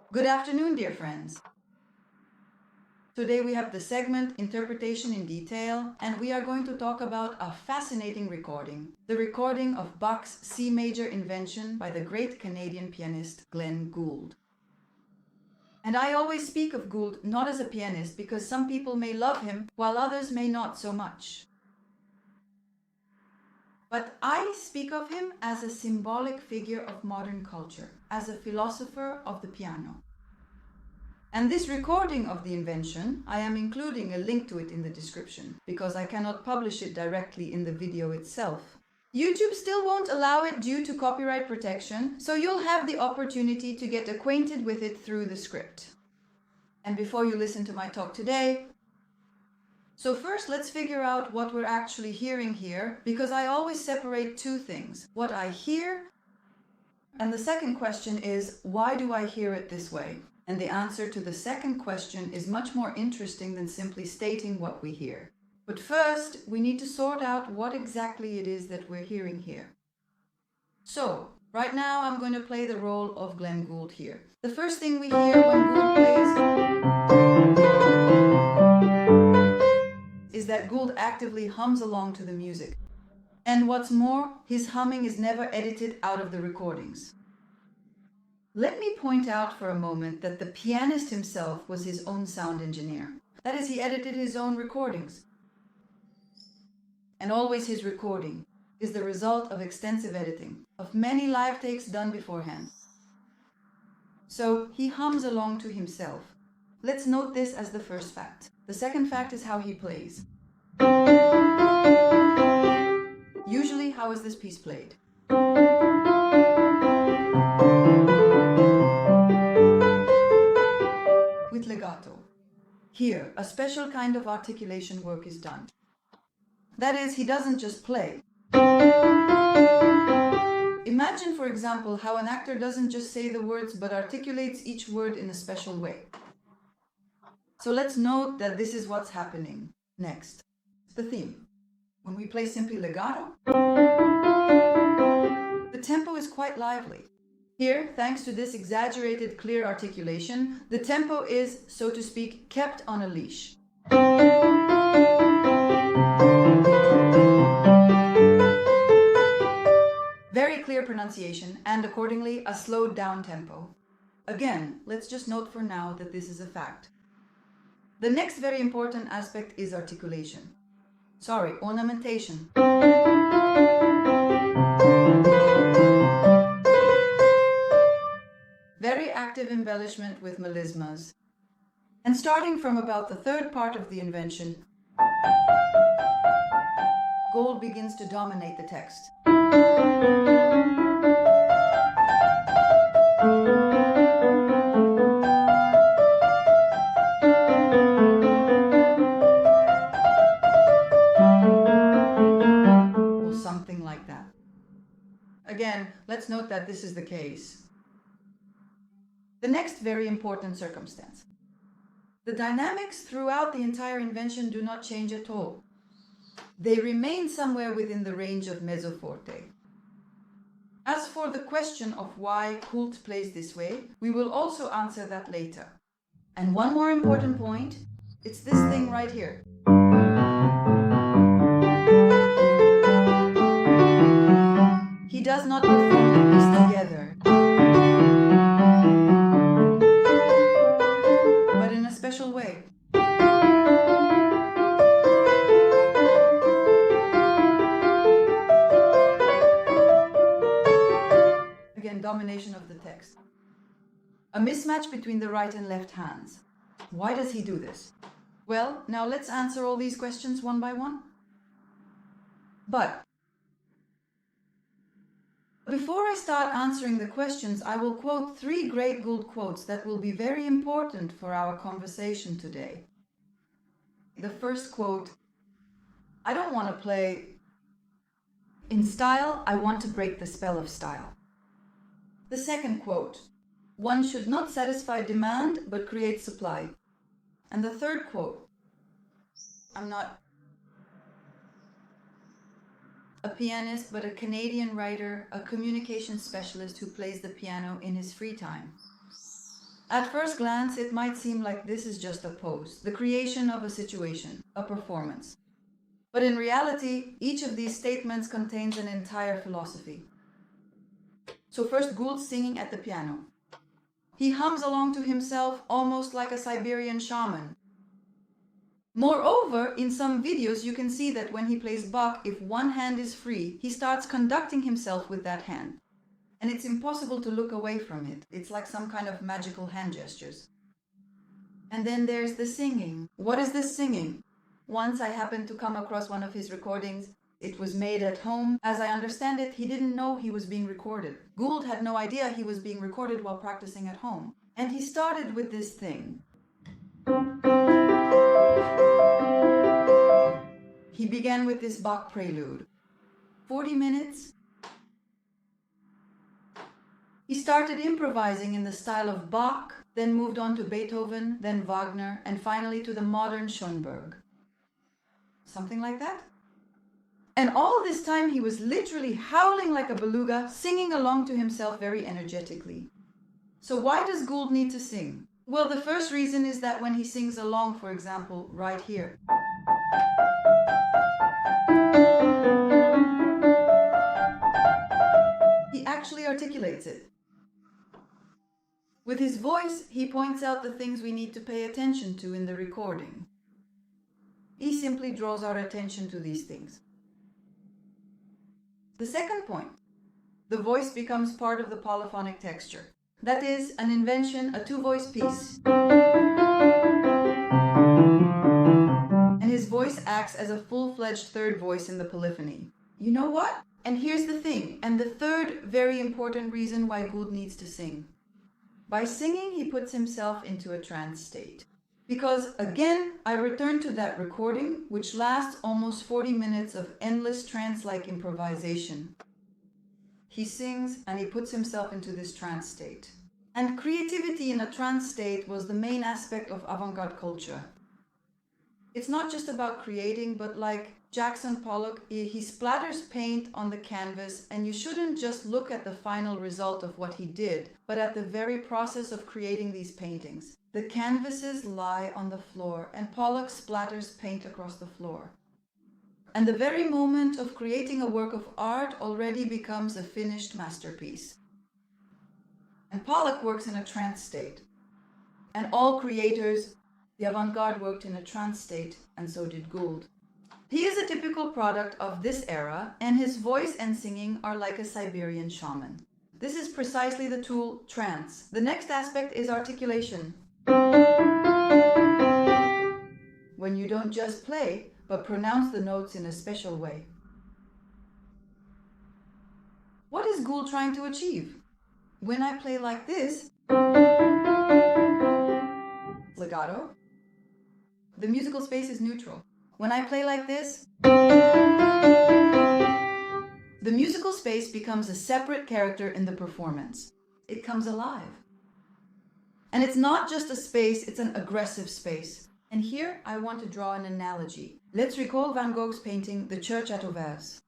Good afternoon, dear friends. Today we have the segment Interpretation in Detail, and we are going to talk about a fascinating recording, the recording of Bach's C major Invention by the great Canadian pianist Glenn Gould. And I always speak of Gould not as a pianist because some people may love him while others may not so much. But I speak of him as a symbolic figure of modern culture, as a philosopher of the piano. And this recording of the invention, I am including a link to it in the description because I cannot publish it directly in the video itself. YouTube still won't allow it due to copyright protection, so you'll have the opportunity to get acquainted with it through the script. And before you listen to my talk today, so first let's figure out what we're actually hearing here, because I always separate two things, what I hear, and the second question is, why do I hear it this way? And the answer to the second question is much more interesting than simply stating what we hear. But first, we need to sort out what exactly it is that we're hearing here. So, right now I'm going to play the role of Glenn Gould here. The first thing we hear when Gould plays is that Gould actively hums along to the music. And what's more, his humming is never edited out of the recordings. Let me point out for a moment that the pianist himself was his own sound engineer. That is, he edited his own recordings. And always his recording is the result of extensive editing, of many live takes done beforehand. So he hums along to himself. Let's note this as the first fact. The second fact is how he plays. Usually, how is this piece played? With legato. Here, a special kind of articulation work is done. That is, he doesn't just play. Imagine, for example, how an actor doesn't just say the words but articulates each word in a special way. So let's note that this is what's happening next. The theme. When we play simply legato, the tempo is quite lively. Here, thanks to this exaggerated, clear articulation, the tempo is, so to speak, kept on a leash. Very clear pronunciation and, accordingly, a slowed down tempo. Again, let's just note for now that this is a fact. The next very important aspect is articulation. Ornamentation. Very active embellishment with melismas. And starting from about the third part of the invention, Gould begins to dominate the text. Or something like that. Again, let's note that this is the case. The next very important circumstance. The dynamics throughout the entire invention do not change at all. They remain somewhere within the range of mezzo forte. As for the question of why Gould plays this way, we will also answer that later. And one more important point, it's this thing right here. He does not perform the piece together, but in a special way. Again, domination of the text. A mismatch between the right and left hands. Why does he do this? Well, now let's answer all these questions one by one. But before I start answering the questions, I will quote 3 great Gould quotes that will be very important for our conversation today. The first quote, I don't want to play in style, I want to break the spell of style. The second quote, one should not satisfy demand but create supply. And the third quote, I'm not a pianist, but a Canadian writer, a communication specialist who plays the piano in his free time. At first glance, it might seem like this is just a pose, the creation of a situation, a performance. But in reality, each of these statements contains an entire philosophy. So first, Gould's singing at the piano. He hums along to himself almost like a Siberian shaman. Moreover, in some videos you can see that when he plays Bach, if one hand is free, he starts conducting himself with that hand. And it's impossible to look away from it. It's like some kind of magical hand gestures. And then there's the singing. What is this singing? Once I happened to come across one of his recordings. It was made at home. As I understand it, he didn't know he was being recorded. Gould had no idea he was being recorded while practicing at home. And he started with this thing. He began with this Bach prelude. 40 minutes. He started improvising in the style of Bach, then moved on to Beethoven, then Wagner, and finally to the modern Schoenberg. Something like that? And all this time he was literally howling like a beluga, singing along to himself very energetically. So why does Gould need to sing? Well, the first reason is that when he sings along, for example, right here, he actually articulates it. With his voice, he points out the things we need to pay attention to in the recording. He simply draws our attention to these things. The second point, the voice becomes part of the polyphonic texture. That is, an invention, a two-voice piece. And his voice acts as a full-fledged third voice in the polyphony. You know what? And here's the thing, and the third very important reason why Gould needs to sing. By singing, he puts himself into a trance state. Because, again, I return to that recording, which lasts almost 40 minutes of endless trance-like improvisation. He sings and he puts himself into this trance state. And creativity in a trance state was the main aspect of avant-garde culture. It's not just about creating, but like Jackson Pollock, he splatters paint on the canvas, and you shouldn't just look at the final result of what he did, but at the very process of creating these paintings. The canvases lie on the floor, and Pollock splatters paint across the floor. And the very moment of creating a work of art already becomes a finished masterpiece. And Pollock works in a trance state. And all creators, the avant-garde, worked in a trance state, and so did Gould. He is a typical product of this era, and his voice and singing are like a Siberian shaman. This is precisely the tool trance. The next aspect is articulation. When you don't just play, but pronounce the notes in a special way. What is Gould trying to achieve? When I play like this, legato, the musical space is neutral. When I play like this, the musical space becomes a separate character in the performance. It comes alive. And it's not just a space, it's an aggressive space. And here I want to draw an analogy. Let's recall Van Gogh's painting, The Church at Auvers,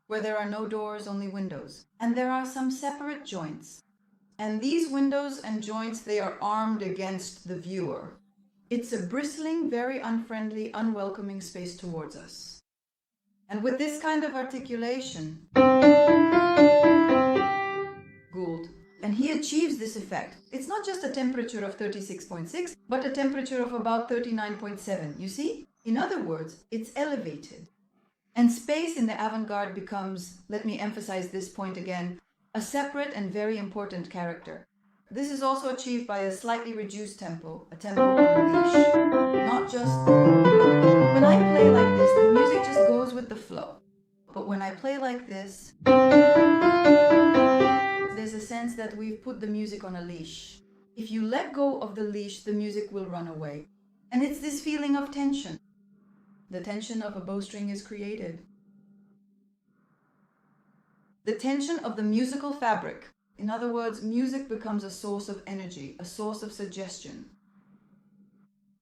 where there are no doors, only windows. And there are some separate joints. And these windows and joints, they are armed against the viewer. It's a bristling, very unfriendly, unwelcoming space towards us. And with this kind of articulation, Gould, and he achieves this effect. It's not just a temperature of 36.6, but a temperature of about 39.7, you see? In other words, it's elevated. And space in the avant-garde becomes, let me emphasize this point again, a separate and very important character. This is also achieved by a slightly reduced tempo, a tempo on a leash. Not just... When I play like this, the music just goes with the flow. But when I play like this, there's a sense that we've put the music on a leash. If you let go of the leash, the music will run away. And it's this feeling of tension. The tension of a bowstring is created. The tension of the musical fabric. In other words, music becomes a source of energy, a source of suggestion.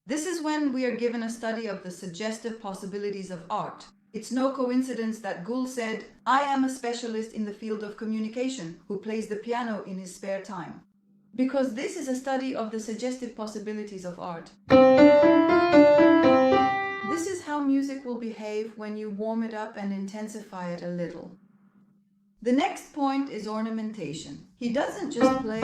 This is when we are given a study of the suggestive possibilities of art. It's no coincidence that Gould said, "I am a specialist in the field of communication who plays the piano in his spare time." because this is a study of the suggestive possibilities of art. This is how music will behave when you warm it up and intensify it a little. The next point is ornamentation. He doesn't just play,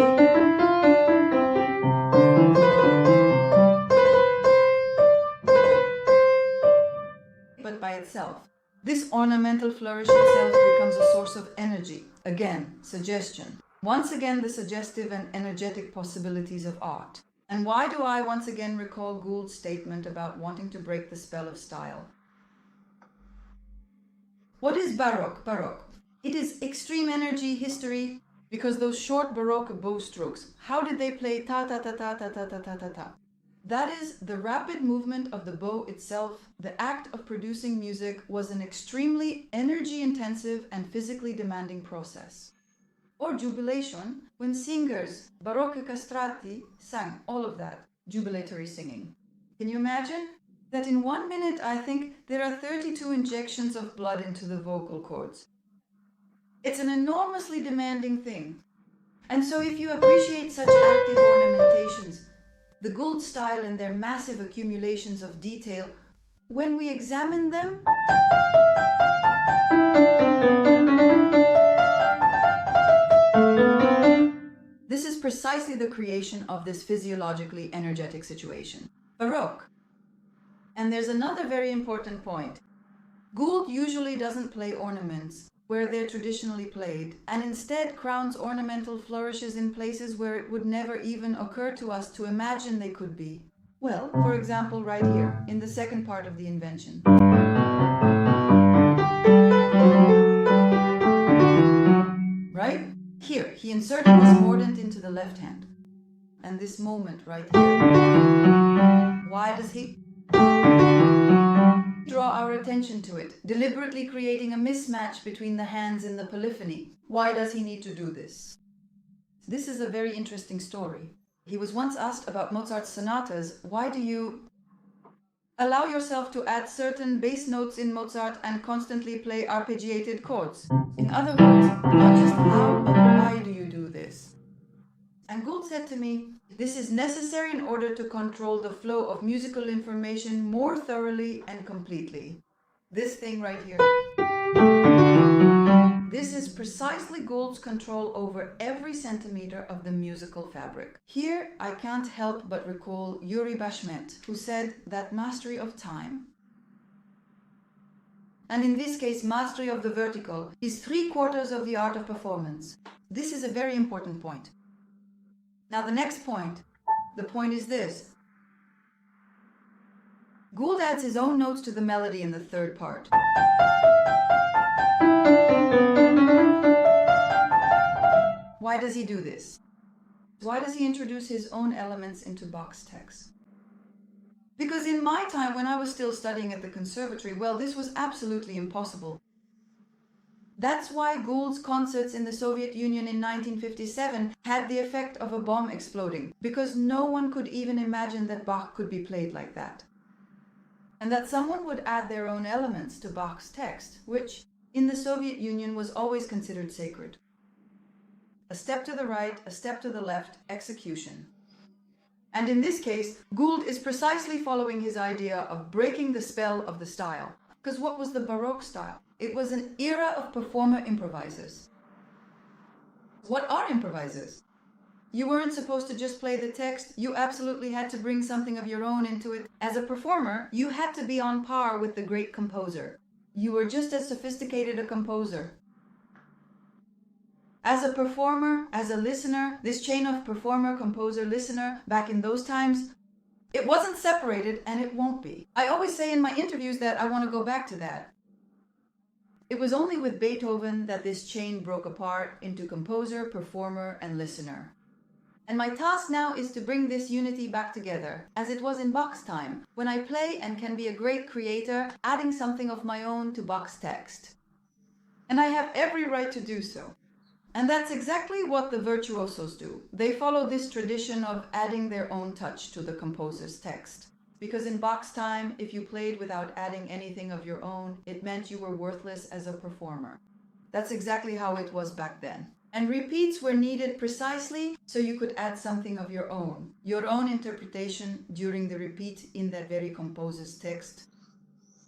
but by itself. This ornamental flourish itself becomes a source of energy. Again, suggestion. Once again, the suggestive and energetic possibilities of art. And why do I once again recall Gould's statement about wanting to break the spell of style? What is Baroque? Baroque. It is extreme energy history, because those short Baroque bow strokes, how did they play ta ta ta ta ta ta ta ta ta ta? That is, the rapid movement of the bow itself, the act of producing music, was an extremely energy-intensive and physically demanding process. Or jubilation, when singers, Baroque castrati, sang all of that, jubilatory singing. Can you imagine? That in 1 minute, I think, there are 32 injections of blood into the vocal cords. It's an enormously demanding thing. And so if you appreciate such active ornamentations, the Gould style and their massive accumulations of detail, when we examine them, this is precisely the creation of this physiologically energetic situation. Baroque. And there's another very important point. Gould usually doesn't play ornaments where they're traditionally played, and instead crowns ornamental flourishes in places where it would never even occur to us to imagine they could be. Well, for example, right here, in the second part of the Invention. Right? Here, he inserted this mordant into the left hand. And this moment right here. Why does he draw our attention to it, deliberately creating a mismatch between the hands in the polyphony? Why does he need to do this? This is a very interesting story. He was once asked about Mozart's sonatas, why do you allow yourself to add certain bass notes in Mozart and constantly play arpeggiated chords? In other words, not just how, but why do you do this? And Gould said to me, this is necessary in order to control the flow of musical information more thoroughly and completely. This thing right here. This is precisely Gould's control over every centimeter of the musical fabric. Here, I can't help but recall Yuri Bashmet, who said that mastery of time, and in this case, mastery of the vertical, is 3/4 of the art of performance. This is a very important point. Now the next point, the point is this. Gould adds his own notes to the melody in the third part. Why does he do this? Why does he introduce his own elements into Bach's text? Because in my time, when I was still studying at the conservatory, well, this was absolutely impossible. That's why Gould's concerts in the Soviet Union in 1957 had the effect of a bomb exploding, because no one could even imagine that Bach could be played like that. And that someone would add their own elements to Bach's text, which in the Soviet Union was always considered sacred. A step to the right, a step to the left, execution. And in this case, Gould is precisely following his idea of breaking the spell of the style. Because what was the Baroque style? It was an era of performer improvisers. What are improvisers? You weren't supposed to just play the text, you absolutely had to bring something of your own into it. As a performer, you had to be on par with the great composer. You were just as sophisticated a composer. As a performer, as a listener, this chain of performer, composer, listener, back in those times, it wasn't separated, and it won't be. I always say in my interviews that I want to go back to that. It was only with Beethoven that this chain broke apart into composer, performer, and listener. And my task now is to bring this unity back together, as it was in Bach's time, when I play and can be a great creator, adding something of my own to Bach's text. And I have every right to do so. And that's exactly what the virtuosos do. They follow this tradition of adding their own touch to the composer's text. Because in Bach's time, if you played without adding anything of your own, it meant you were worthless as a performer. That's exactly how it was back then. And repeats were needed precisely so you could add something of your own interpretation during the repeat in that very composer's text.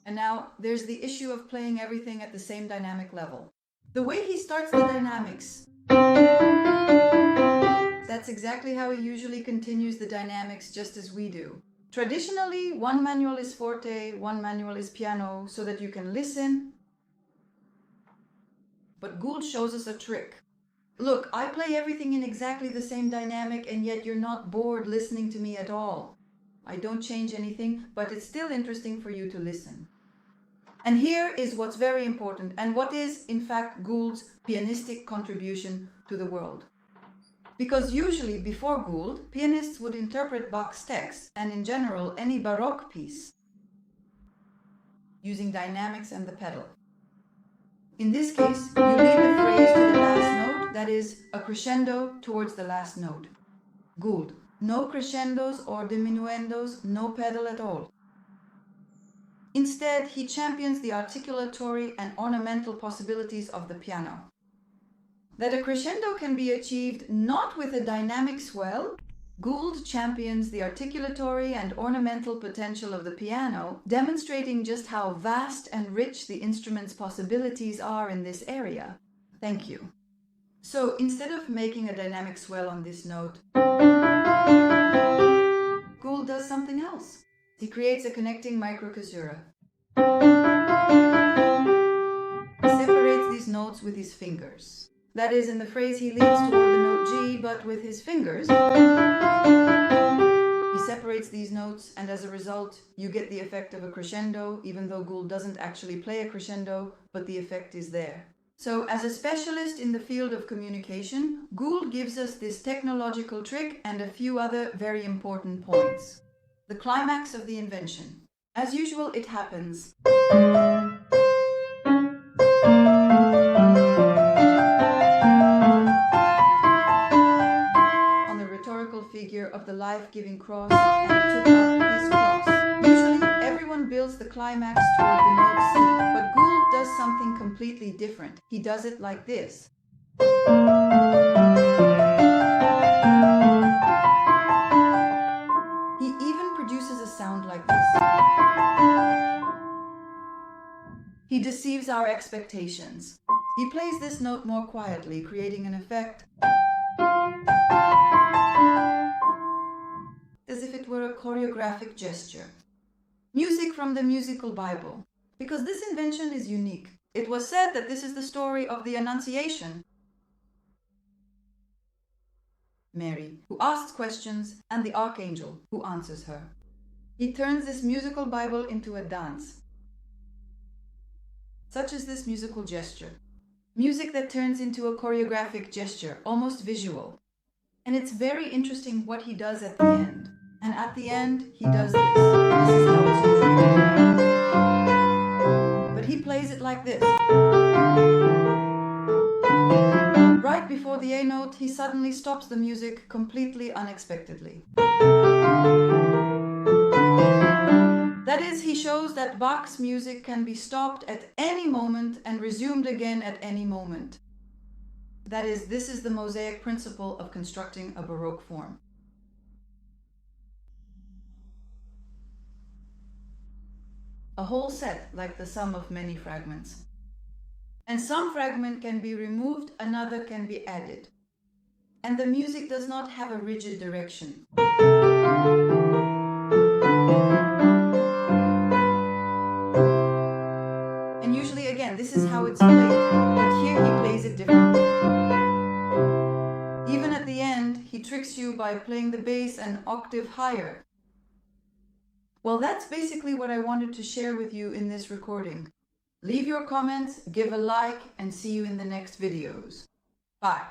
And now there's the issue of playing everything at the same dynamic level. The way he starts the dynamics, that's exactly how he usually continues the dynamics, just as we do. Traditionally, one manual is forte, one manual is piano, so that you can listen. But Gould shows us a trick. Look, I play everything in exactly the same dynamic, and yet you're not bored listening to me at all. I don't change anything, but it's still interesting for you to listen. And here is what's very important, and what is, in fact, Gould's pianistic contribution to the world. Because usually, before Gould, pianists would interpret Bach's text, and in general, any Baroque piece, using dynamics and the pedal. In this case, you lead the phrase to the last note, that is, a crescendo towards the last note. Gould, no crescendos or diminuendos, no pedal at all. Instead, he champions the articulatory and ornamental possibilities of the piano. That a crescendo can be achieved not with a dynamic swell, Gould champions the articulatory and ornamental potential of the piano, demonstrating just how vast and rich the instrument's possibilities are in this area. Thank you. So instead of making a dynamic swell on this note, Gould does something else. He creates a connecting microcaesura. He separates these notes with his fingers. That is, in the phrase he leads toward the note G, but with his fingers. He separates these notes, and as a result, you get the effect of a crescendo, even though Gould doesn't actually play a crescendo, but the effect is there. So, as a specialist in the field of communication, Gould gives us this technological trick and a few other very important points. The climax of the invention. As usual, it happens on the rhetorical figure of the life-giving cross, and it took up his cross. Usually, everyone builds the climax toward the note C, but Gould does something completely different. He does it like this. He even produces a sound like this. He deceives our expectations. He plays this note more quietly, creating an effect as if it were a choreographic gesture. Music from the musical Bible. Because this invention is unique. It was said that this is the story of the Annunciation. Mary, who asks questions, and the archangel, who answers her. He turns this musical Bible into a dance. Such as this musical gesture. Music that turns into a choreographic gesture, almost visual. And it's very interesting what he does at the end. And at the end, he does this. This is how it's usually done. But he plays it like this. Right before the A note, he suddenly stops the music completely unexpectedly. That is, he shows that Bach's music can be stopped at any moment and resumed again at any moment. That is, this is the mosaic principle of constructing a Baroque form. A whole set, like the sum of many fragments. And some fragment can be removed, another can be added. And the music does not have a rigid direction. And usually, again, this is how it's played, but here he plays it differently. Even at the end, he tricks you by playing the bass an octave higher. Well, that's basically what I wanted to share with you in this recording. Leave your comments, give a like, and see you in the next videos. Bye.